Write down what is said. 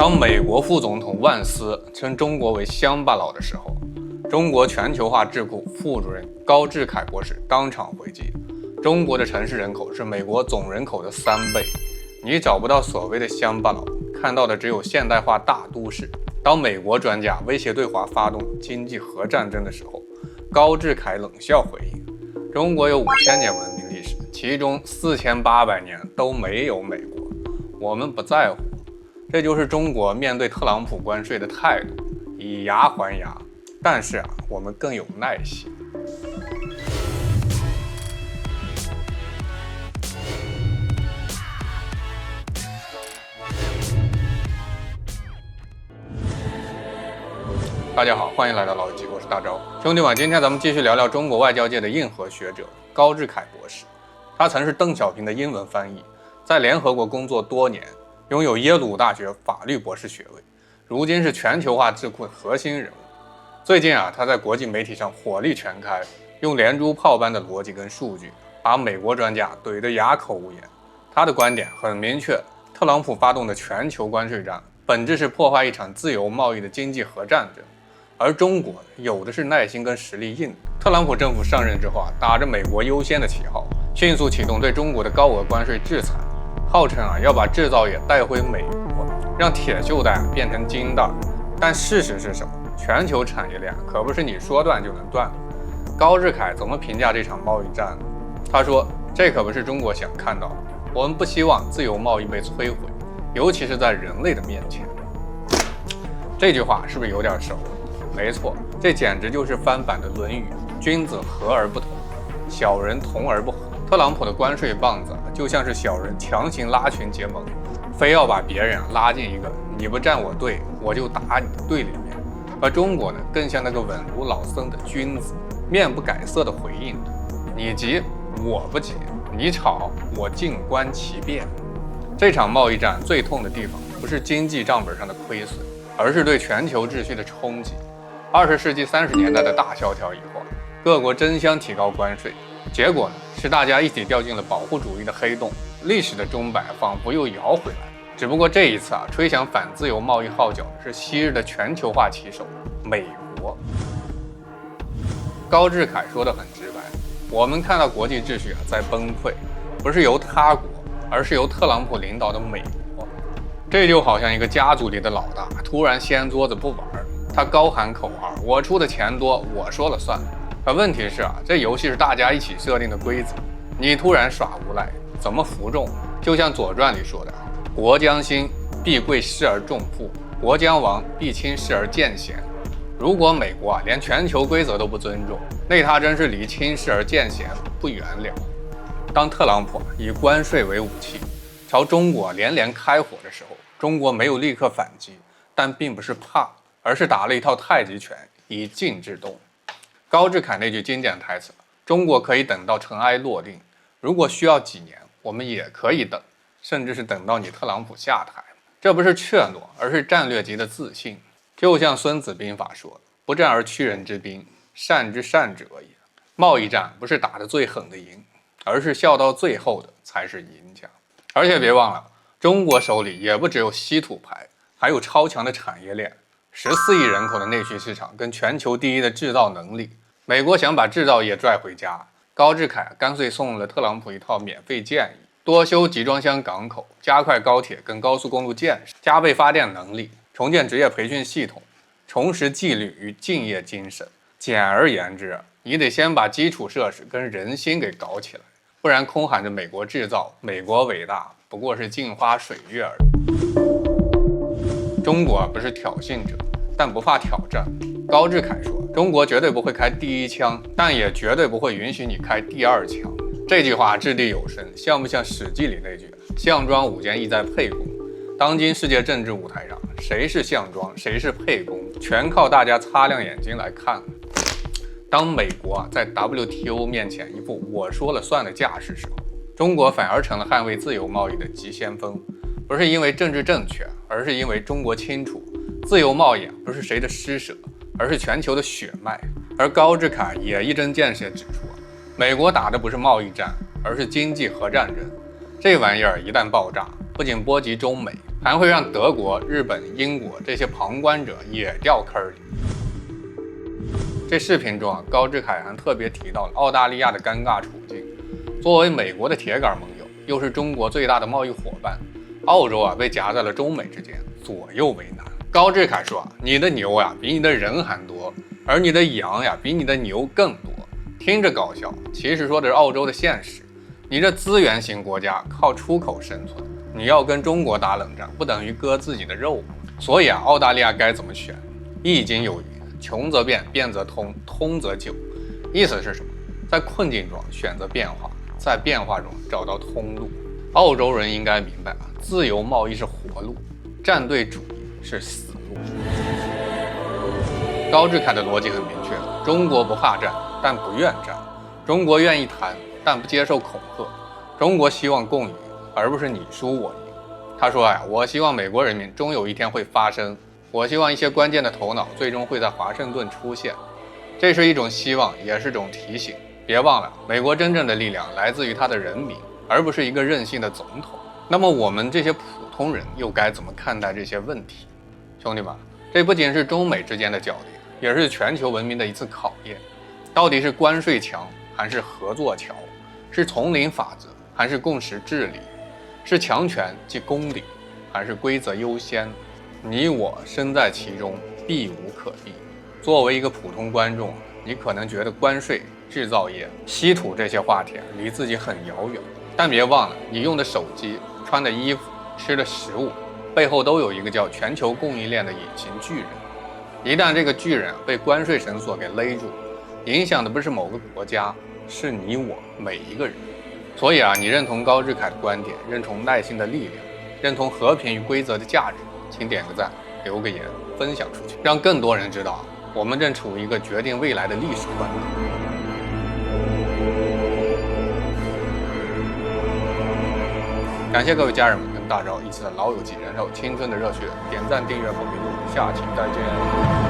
当美国副总统万斯称中国为乡巴佬的时候，中国全球化智库副主任高志凯博士当场回击：中国的城市人口是美国总人口的3倍，你找不到所谓的乡巴佬，看到的只有现代化大都市。当美国专家威胁对华发动经济核战争的时候，高志凯冷笑回应：中国有5000年文明历史，其中4800年都没有美国，我们不在乎。这就是中国面对特朗普关税的态度，以牙还牙。但是我们更有耐心。大家好，欢迎来到老纪，我是大钊。兄弟们，今天咱们继续聊聊中国外交界的硬核学者高志凯博士。他曾是邓小平的英文翻译，在联合国工作多年，拥有耶鲁大学法律博士学位，如今是全球化智库的核心人物。最近他在国际媒体上火力全开，用连珠炮般的逻辑跟数据，把美国专家怼得哑口无言。他的观点很明确，特朗普发动的全球关税战，本质是破坏一场自由贸易的经济核战争。而中国有的是耐心跟实力硬。特朗普政府上任之后打着美国优先的旗号，迅速启动对中国的高额关税制裁，号称要把制造业带回美国，让铁锈带变成金带。但事实是什么？全球产业链可不是你说断就能断的。高志凯怎么评价这场贸易战呢？他说：“这可不是中国想看到的，我们不希望自由贸易被摧毁，尤其是在人类的面前。”这句话是不是有点熟？没错，这简直就是翻版的《论语》，君子和而不同，小人同而不和。特朗普的关税棒子就像是小人强行拉群结盟，非要把别人拉进一个你不站我队，我就打你的队里面。而中国呢，更像那个稳如老僧的君子，面不改色的回应：你急我不急，你吵我静观其变。这场贸易战最痛的地方，不是经济账本上的亏损，而是对全球秩序的冲击。20世纪30年代的大萧条以后，各国争相提高关税，结果呢，是大家一起掉进了保护主义的黑洞，历史的钟摆仿佛又摇回来。只不过这一次吹响反自由贸易号角的是昔日的全球化旗手美国。高志凯说得很直白，我们看到国际秩序在崩溃，不是由他国，而是由特朗普领导的美国。这就好像一个家族里的老大突然掀桌子不玩，他高喊口号，我出的钱多，我说了算。可问题是这游戏是大家一起设定的规则，你突然耍无赖，怎么服众？就像《左传》里说的，国将兴，必贵师而重铺；国将亡，必轻视而贱贤。如果美国连全球规则都不尊重，那他真是离轻视而贱贤不远了。当特朗普以关税为武器，朝中国连连开火的时候，中国没有立刻反击，但并不是怕，而是打了一套太极拳，以静制动。高志凯那句经典台词：中国可以等到尘埃落定，如果需要几年，我们也可以等，甚至是等到你特朗普下台。这不是怯懦，而是战略级的自信。就像孙子兵法说的，不战而屈人之兵，善之善者也。贸易战不是打得最狠的赢，而是笑到最后的才是赢家。而且别忘了，中国手里也不只有稀土牌，还有超强的产业链，14亿人口的内需市场跟全球第一的制造能力。美国想把制造业拽回家，高志凯干脆送了特朗普一套免费建议：多修集装箱港口，加快高铁跟高速公路建设，加倍发电能力，重建职业培训系统，重拾纪律与敬业精神。简而言之，你得先把基础设施跟人心给搞起来，不然空喊着美国制造、美国伟大，不过是镜花水月而已。中国不是挑衅者，但不怕挑战。高志凯说，中国绝对不会开第一枪，但也绝对不会允许你开第二枪。这句话掷地有声，像不像《史记》里那句项庄舞剑，意在沛公？当今世界政治舞台上，谁是项庄，谁是沛公，全靠大家擦亮眼睛来看。当美国在 WTO 面前一副我说了算的架势时候，中国反而成了捍卫自由贸易的急先锋。不是因为政治正确，而是因为中国清楚，自由贸易不是谁的施舍，而是全球的血脉。而高志凯也一针见血指出，美国打的不是贸易战，而是经济核战争。这玩意儿一旦爆炸，不仅波及中美，还会让德国、日本、英国这些旁观者也掉坑里。这视频中高志凯还特别提到了澳大利亚的尴尬处境。作为美国的铁杆盟友，又是中国最大的贸易伙伴，澳洲被夹在了中美之间，左右为难。高志凯说你的牛比你的人还多，而你的羊比你的牛更多。听着搞笑，其实说的是澳洲的现实。你这资源型国家靠出口生存，你要跟中国打冷战，不等于割自己的肉吗？所以澳大利亚该怎么选？易经有云，穷则变，变则通，通则久。意思是什么？在困境中选择变化，在变化中找到通路。澳洲人应该明白自由贸易是活路，站队主义是死路。高志凯的逻辑很明确，中国不怕战，但不愿战；中国愿意谈，但不接受恐吓；中国希望共赢，而不是你输我赢。他说我希望美国人民终有一天会发声，我希望一些关键的头脑最终会在华盛顿出现。这是一种希望，也是一种提醒。别忘了，美国真正的力量来自于他的人民，而不是一个任性的总统。那么我们这些普通人又该怎么看待这些问题？兄弟们，这不仅是中美之间的较量，也是全球文明的一次考验。到底是关税强还是合作桥？是丛林法则还是共识治理？是强权即公理还是规则优先？你我身在其中，避无可避。作为一个普通观众，你可能觉得关税、制造业、稀土这些话题离自己很遥远，但别忘了，你用的手机、穿的衣服、吃的食物背后都有一个叫全球供应链的隐形巨人。一旦这个巨人被关税绳索给勒住，影响的不是某个国家，是你我每一个人。所以你认同高志凯的观点，认同耐心的力量，认同和平与规则的价值，请点个赞，留个言，分享出去，让更多人知道我们正处于一个决定未来的历史关头。感谢各位家人们跟大招一起的老友记燃烧青春的热血，点赞订阅不迷路，下期再见。